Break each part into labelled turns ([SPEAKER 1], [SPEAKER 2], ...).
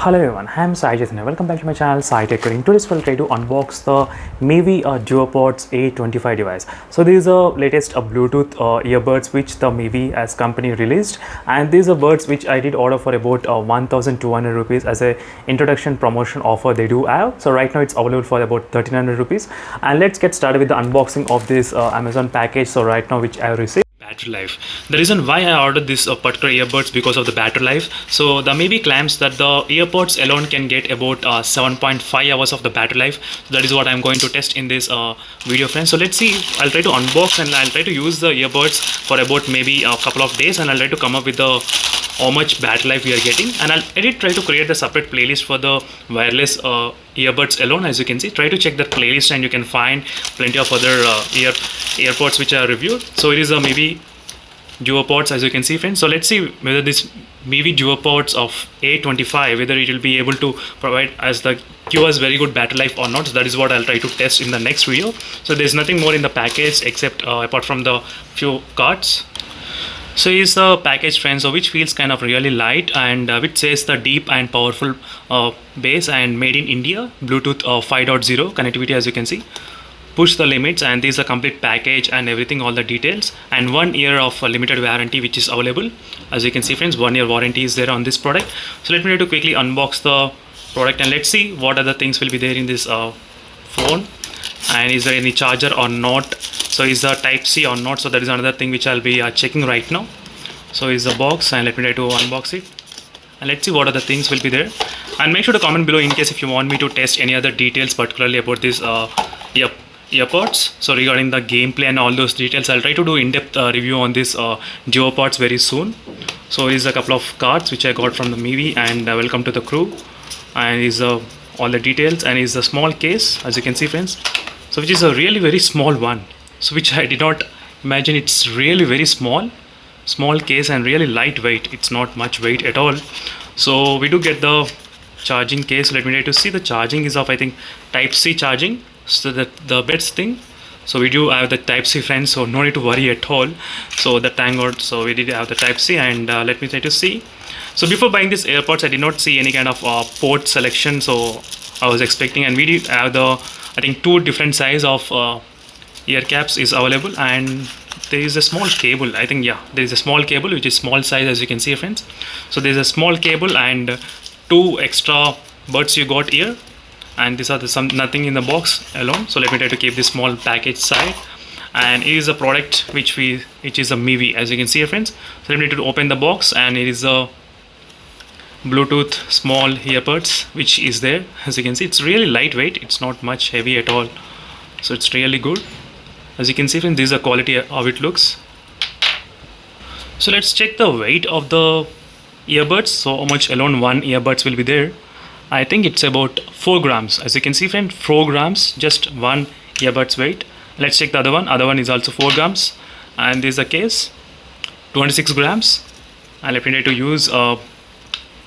[SPEAKER 1] Hello everyone, I am Sai Chaitanya. Welcome back to my channel Sai Tech. In today's video, I'll try to unbox the Mivi Duopods A25 device. So these are latest Bluetooth earbuds which the Mivi as company released, and these are buds which I did order for about 1,200 rupees as a introduction promotion offer they do have. So right now it's available for about 1,300 rupees. And let's get started with the unboxing of this Amazon package. So right now which I have received. Battery life. The reason why I ordered this particular earbuds because of the battery life. So the Mivi claims that the earbuds alone can get about 7.5 hours of the battery life. So that is what I'm going to test in this video, friends. So let's see. I'll try to unbox and I'll try to use the earbuds for about maybe a couple of days, and I'll try to come up with the how much battery life we are getting, and I'll try to create a separate playlist for the wireless earbuds alone. As you can see, try to check that playlist and you can find plenty of other earpods which are reviewed. So it is a Mivi Duopods, as you can see, friends. So let's see whether this Mivi Duopods of A25, whether it will be able to provide as the give us very good battery life or not. So that is what I'll try to test in the next video. So there's nothing more in the package except apart from the few cards. So here's the package, friends, so which feels kind of really light, and which says the deep and powerful bass and made in India, Bluetooth 5.0 connectivity, as you can see, push the limits, and this is a complete package and everything, all the details, and 1 year of limited warranty which is available. As you can see, friends, 1 year warranty is there on this product. So let me try to quickly unbox the product and let's see what other things will be there in this phone, and is there any charger or not. So is the type C or not? So that is another thing which I'll be checking right now. So is the box, and let me try to unbox it and let's see what other things will be there. And make sure to comment below in case if you want me to test any other details particularly about this earpods. So regarding the gameplay and all those details, I'll try to do in-depth review on this Duopods very soon. So is a couple of cards which I got from the Mivi, and welcome to the crew, and is all the details, and is a small case, as you can see, friends. So which is a really very small one, so which I did not imagine. It's really very small case and really lightweight. It's not much weight at all. So we do get the charging case. Let me try to see. The charging is of, I think, type C charging, so that the best thing. So we do have the type C, friends, so no need to worry at all. So the thank God, so we did have the type C, and let me try to see. So before buying these AirPods, I did not see any kind of port selection, so I was expecting, and we did have the, I think, 2 different size of ear caps is available, and there is a small cable. I think, yeah, there is a small cable which is small size, as you can see, friends. So there is a small cable and 2 extra buds you got here, and these are nothing in the box alone. So let me try to keep this small package side, and it is a product which is a Mivi, as you can see, friends. So let me try to open the box, and it is a Bluetooth small earbuds which is there. As you can see, it's really lightweight. It's not much heavy at all, so it's really good. As you can see, friends, this is the quality how it looks. So let's check the weight of the earbuds. So how much alone one earbuds will be there? I think it's about 4 grams. As you can see, friend, 4 grams, just one earbuds weight. Let's check the other one is also 4 grams, and this is the case, 26 grams. And let me try to use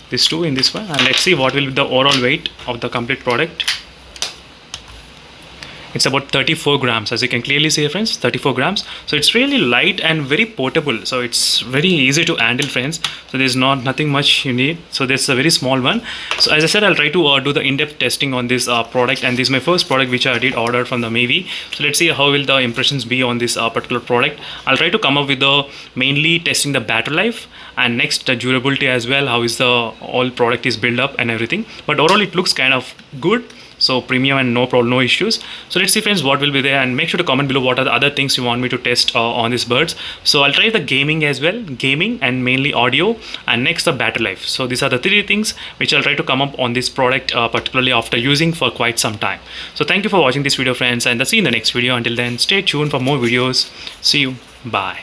[SPEAKER 1] these 2 in this one, and let's see what will be the overall weight of the complete product. It's about 34 grams, as you can clearly see, friends, 34 grams. So it's really light and very portable, so it's very easy to handle, friends. So there's nothing much you need. So there's a very small one. So as I said, I'll try to do the in-depth testing on this product, and this is my first product which I did order from the Mivi. So let's see how will the impressions be on this particular product. I'll try to come up with the mainly testing the battery life, and next durability as well, how is the all product is built up and everything. But overall it looks kind of good, so premium and no problem, no issues. So let's see, friends, what will be there, and make sure to comment below what are the other things you want me to test on these birds. So I'll try the gaming as well, gaming and mainly audio, and next the battery life. So these are the 3 things which I'll try to come up on this product particularly after using for quite some time. So thank you for watching this video, friends, and I'll see you in the next video. Until then, stay tuned for more videos. See you. Bye.